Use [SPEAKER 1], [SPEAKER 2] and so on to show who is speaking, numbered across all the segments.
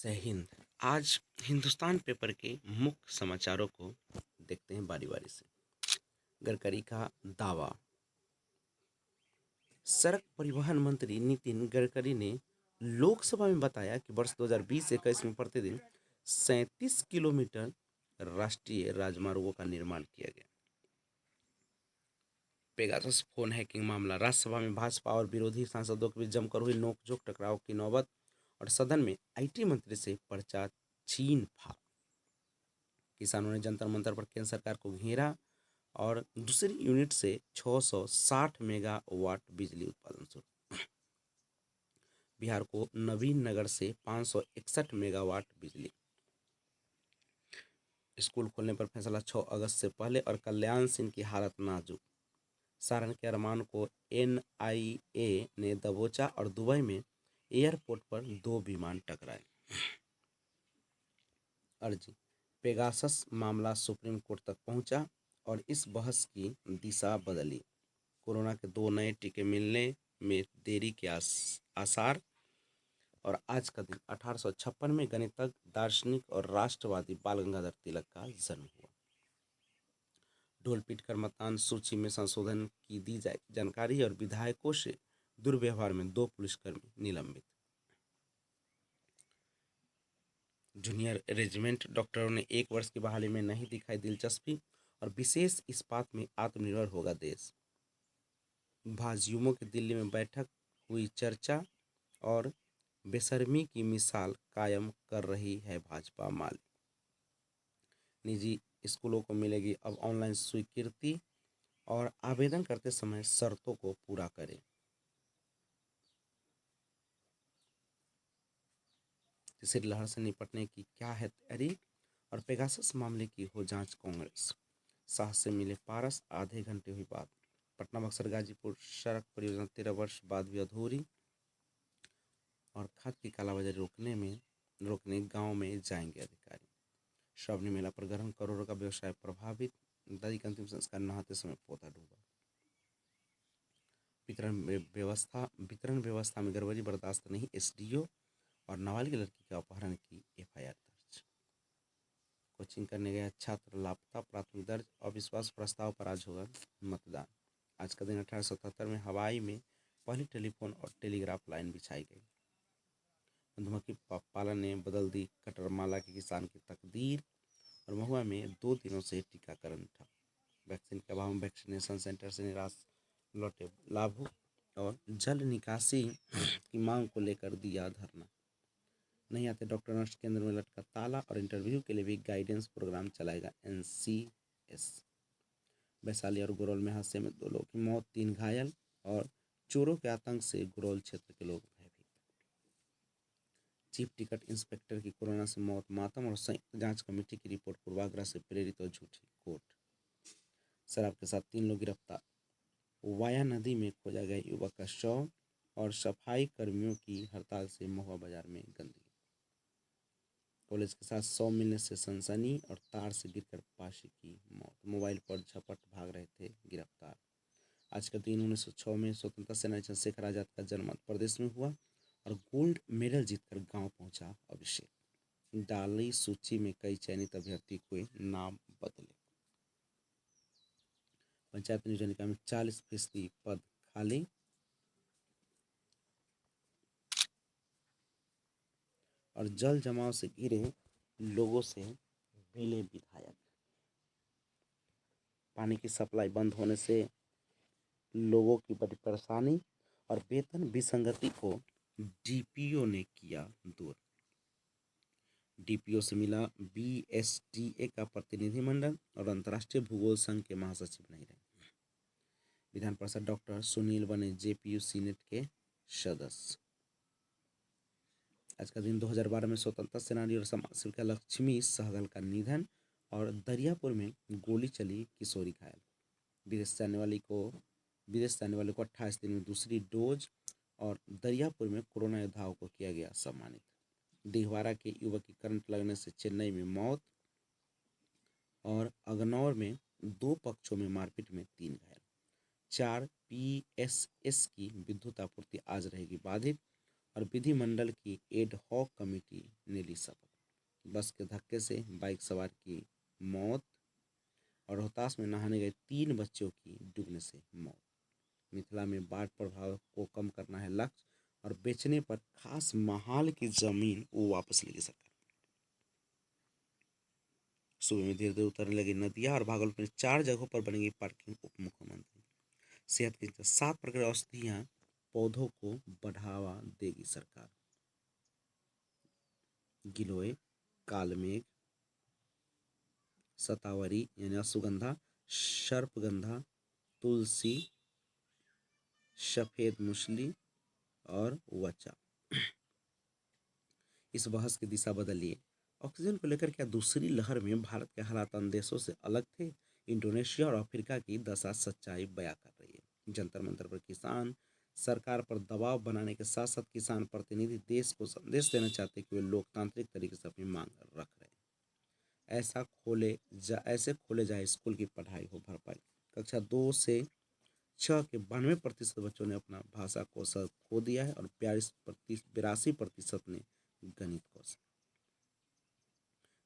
[SPEAKER 1] जय हिंद। आज हिंदुस्तान पेपर के मुख्य समाचारों को देखते हैं बारी बारी से। गडकरी का दावा। सड़क परिवहन मंत्री नितिन गडकरी ने लोकसभा में बताया कि वर्ष 2020-21 में प्रतिदिन 37 किलोमीटर राष्ट्रीय राजमार्गों का निर्माण किया गया। पेगासस फोन हैकिंग मामला। राज्यसभा में भाजपा और विरोधी सांसदों के बीच जमकर हुई नोकझोंक, टकराव की नौबत और सदन में आईटी मंत्री से पर्चा छीन फाड़। किसानों ने जंतर मंतर पर केंद्र सरकार को घेरा और दूसरी यूनिट से 660 मेगावाट बिजली उत्पादन शुरू। बिहार को नवीन नगर से 561 मेगावाट बिजली। स्कूल खोलने पर फैसला 6 अगस्त से पहले और कल्याण सिंह की हालत नाजुक। सारण के अरमान को एनआईए ने दबोचा और दुबई में एयरपोर्ट पर 2 विमान टकराए। अर्जी। पेगासस मामला सुप्रीम कोर्ट तक पहुंचा और इस बहस की दिशा बदली। कोरोना के 2 नए टीके मिलने में देरी के आसार। और आज का दिन 1856 में गणितज्ञ, दार्शनिक और राष्ट्रवादी बाल गंगाधर तिलक का जन्म हुआ। ढोल पीटकर मतदान सूची में संशोधन की दी जाए जानकारी और विधायकों से दुर्व्यवहार में 2 पुलिसकर्मी निलंबित। जूनियर रेजिमेंट डॉक्टरों ने 1 वर्ष की बहाली में नहीं दिखाई दिलचस्पी और विशेष इस्पात में आत्मनिर्भर होगा देश। भाजयुमो की दिल्ली में बैठक हुई चर्चा और बेशर्मी की मिसाल कायम कर रही है भाजपा माले। निजी स्कूलों को मिलेगी अब ऑनलाइन स्वीकृति और आवेदन करते समय शर्तों को पूरा करें। तीसरी लहर से निपटने की क्या है तैयारी और पेगासस मामले की हो जांच कांग्रेस। शाह से मिले पारस, आधे घंटे हुई बात। पटना बक्सर गाजीपुर सड़क परियोजना 13 वर्ष बाद भी अधूरी और खाद की कालाबाजारी रोकने गांव में जाएंगे अधिकारी। श्रावणी मेला पर गरम करोड़ों का व्यवसाय प्रभावित। दादी का अंतिम संस्कार नहाते समय पौधा डूबा। वितरण व्यवस्था में गड़बड़ी बर्दाश्त नहीं, एसडीओ और नाबालिग लड़की के अपहरण की एफआईआर दर्ज। कोचिंग करने गया छात्र लापता, प्राथमिक दर्ज। अविश्वास प्रस्ताव पर आज होगा मतदान। आज का दिन 1877 में हवाई में पहली टेलीफोन और टेलीग्राफ लाइन बिछाई गई। मधुमक्खी पालन ने बदल दी कटरमाला के किसान की तकदीर और महुआ में 2 दिनों से टीकाकरण ठप। वैक्सीन के अभाव में वैक्सीनेशन सेंटर से निराश लौटे लाभुक और जल निकासी की मांग को लेकर दिया धरना। नहीं आते डॉक्टर नर्स, केंद्र में लटका ताला और इंटरव्यू के लिए भी गाइडेंस प्रोग्राम चलाएगा एनसीएस। वैशाली और गुरौल में हादसे में 2 लोगों की मौत, 3 घायल और चोरों के आतंक से गुरौल क्षेत्र के लोग भयभीत। चीफ टिकट इंस्पेक्टर की कोरोना से मौत, मातम और संयुक्त जांच कमेटी की रिपोर्ट पूर्वाग्रह से प्रेरित और झूठी। कोर्ट। शराब के साथ 3 लोग गिरफ्तार। वाया नदी में खोजा गया युवक का शव और सफाई कर्मियों की हड़ताल से महुआ बाजार में गंदगी। कॉलेज के साथ 100 मिलने से सनसनी और तार से गिरकर पाशी की मौत। मोबाइल पर झपट भाग रहे थे गिरफ्तार। आज का दिन 1906 में स्वतंत्रता सेनानी चंद्रशेखर आजाद का जन्म प्रदेश में हुआ और गोल्ड मेडल जीतकर गांव पहुंचा अभिषेक। डाली सूची में कई चयनित अभ्यर्थी हुए नाम बदले। पंचायत नियोजन निकाय में 40% पद खाली। और जल जमाव से घिरे लोगों से मिले विधायक। पानी की सप्लाई बंद होने से लोगों की बड़ी परेशानी और वेतन विसंगति को डीपीओ ने किया दूर। डीपीओ से मिला बीएसटीए का प्रतिनिधिमंडल और अंतर्राष्ट्रीय भूगोल संघ के महासचिव नहीं रहे। विधान परिषद डॉक्टर सुनील बने जेपीयू सीनेट के सदस्य। आज का दिन 2012 में स्वतंत्रता सेनानी और समाज सेविका लक्ष्मी सहगल का निधन और दरियापुर में गोली चली, किशोरी घायल। विदेश जाने वाले को 28 दिन में दूसरी डोज और दरियापुर में कोरोना योद्धाओं को किया गया सम्मानित। दिघवारा के युवक की करंट लगने से चेन्नई में मौत और अगनौर में 2 पक्षों में मारपीट में 3 घायल। 4 पीएसएस की विद्युत आपूर्ति आज रहेगी बाधित और विधिमंडल की एड हॉक कमेटी ने ली शपथ। बस के धक्के से बाइक सवार की मौत और रोहतास में नहाने गए 3 बच्चों की डूबने से मौत। मिथिला में बाढ़ प्रभाव को कम करना है लक्ष्य और बेचने पर खास महाल की जमीन वो वापस लेगी सरकार। सुबह में धीरे धीरे उतरने लगी नदियां और भागलपुर में 4 जगहों पर बनेगी पार्किंग। उप मुख्यमंत्री। सेहत की 7 प्रकार औषधियां पौधों को बढ़ावा देगी सरकार। गिलोय, कालमेघ, सतावरी यानी अश्वगंधा, सर्पगंधा, तुलसी, सफेद मूसली और वचा। इस बहस की दिशा बदलिए। ऑक्सीजन को लेकर क्या दूसरी लहर में भारत के हालात अन्य देशों से अलग थे? इंडोनेशिया और अफ्रीका की दशा सच्चाई बयां कर रही है। जंतर मंतर पर किसान सरकार पर दबाव बनाने के साथ साथ किसान प्रतिनिधि देश को संदेश देना चाहते कि वे लोकतांत्रिक तरीके से अपनी मांग रख रहे हैं। ऐसे खोले जाए स्कूल की पढ़ाई हो भरपाई। कक्षा 2 से 6 के 92% बच्चों ने अपना भाषा कौशल खो दिया है और 82% ने गणित कौशल।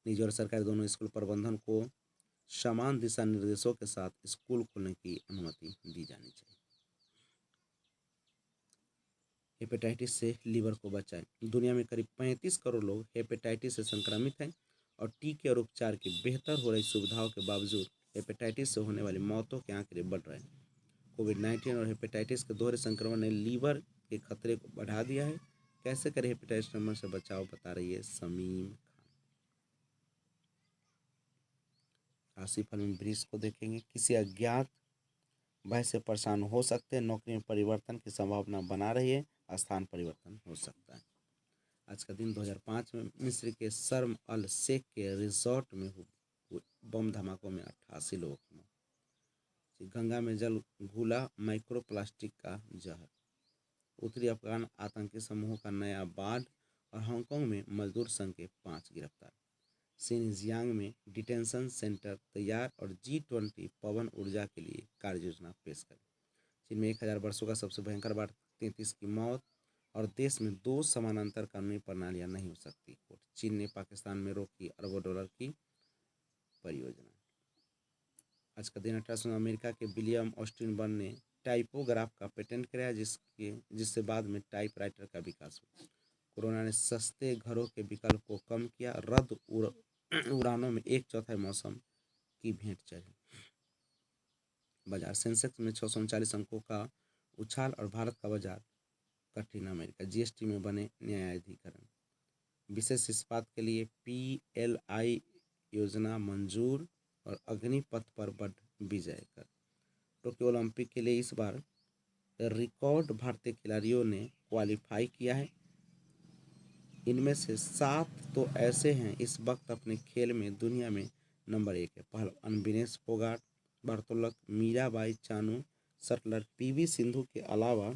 [SPEAKER 1] निजी और सरकारी दोनों स्कूल प्रबंधन को समान दिशा निर्देशों के साथ स्कूल खोलने की अनुमति दी जानी चाहिए। हेपेटाइटिस से लीवर को बचाएं। दुनिया में करीब 35 करोड़ लोग हेपेटाइटिस से संक्रमित हैं और टीके और उपचार की बेहतर हो रही सुविधाओं के बावजूद हेपेटाइटिस से होने वाली मौतों के आंकड़े बढ़ रहे हैं। कोविड-19 और हेपेटाइटिस के दोहरे संक्रमण ने लीवर के खतरे को बढ़ा दिया है। कैसे करें हेपेटाइटिस संक्रमण से बचाव, बता रही है समीम खान। राशिफल में वृष को देखेंगे। किसी अज्ञात भय से परेशान हो सकते हैं। नौकरी में परिवर्तन की संभावना बना रही है। स्थान परिवर्तन हो सकता है। आज का दिन 2005 में मिस्र के शर्म अल शेख के रिजॉर्ट में हुए बम धमाकों में 88 लोगों की मौत। गंगा में जल घुला माइक्रो प्लास्टिक का जहर। उत्तरी अफगान आतंकी समूहों का नया बाढ़ और हांगकांग में मजदूर संघ के 5 गिरफ्तार। शिनजियांग में डिटेंशन सेंटर तैयार और G20 पवन ऊर्जा के लिए कार्य योजना पेश करें। चीन में 1000 वर्षों का सबसे भयंकर बाढ़, 33 की मौत और देश में 2 समानांतर कानूनी प्रणालियां नहीं हो सकती। चीन ने पाकिस्तान में रोकी अरबों डॉलर की परियोजना। आज का दिन 1800 में अमेरिका के विलियम ऑस्टिन बर्न ने टाइपोग्राफ का पेटेंट कराया जिससे बाद में टाइपराइटर का विकास हुआ। कोरोना ने सस्ते घरों के विकल्प को कम किया। रद्द उड़ानों में 1/4 मौसम की भेंट चढ़ी। बाजार सेंसेक्स में 639 अंकों का उछाल और भारत का बाजार कठिन। अमेरिका जीएसटी में बने न्यायाधिकरण। विशेष इस्पात के लिए PLI योजना मंजूर और अग्निपथ पर बढ़ विजय कर। टोक्यो ओलंपिक के लिए इस बार रिकॉर्ड भारतीय खिलाड़ियों ने क्वालिफाई किया है। इनमें से 7 तो ऐसे हैं इस वक्त अपने खेल में दुनिया में नंबर 1 है। पहलवान विनेश फोगाट, भारोत्तोलक मीराबाई चानू, शटलर PV सिंधु के अलावा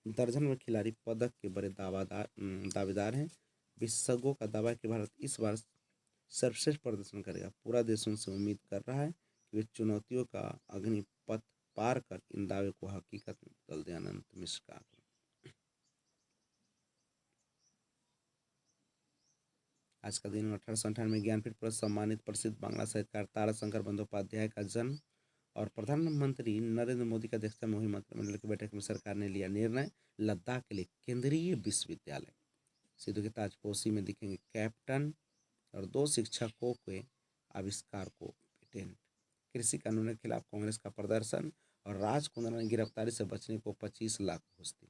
[SPEAKER 1] दर्जन में खिलाड़ी पदक के बड़े दावेदार हैं। विशेषज्ञों का दावा है कि भारत इस बार सर्वश्रेष्ठ प्रदर्शन करेगा। पूरा देश उनसे उम्मीद कर रहा है कि वे चुनौतियों का अग्निपथ पार कर इन दावे को हकीकत में बदल दें। अनंत मिश्रा। आज का दिन 1898 में ज्ञानपीठ पुरस्कार सम्मानित प्रसिद्ध बांग्ला साहित्यकार ताराशंकर बंदोपाध्याय का जन्म और प्रधानमंत्री नरेंद्र मोदी का अध्यक्षता में हुई मंत्रिमंडल की बैठक में सरकार ने लिया निर्णय, लद्दाख के लिए केंद्रीय विश्वविद्यालय। सिद्धू के ताजपोशी में दिखेंगे कैप्टन और 2 शिक्षकों के आविष्कार को पेटेंट। कृषि कानून के खिलाफ कांग्रेस का प्रदर्शन और राज कुंद्रा ने गिरफ्तारी से बचने को 25 लाख घूस दी।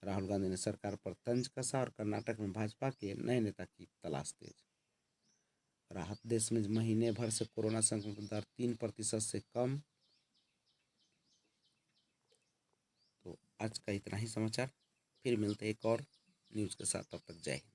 [SPEAKER 1] राहुल गांधी ने सरकार पर तंज कसा और कर्नाटक में भाजपा के नए नेता की तलाश तेज। राहत, देश में महीने भर से कोरोना संक्रमण दर 3% से कम। तो आज का इतना ही समाचार। फिर मिलते एक और न्यूज़ के साथ, तब तक जय हिंद।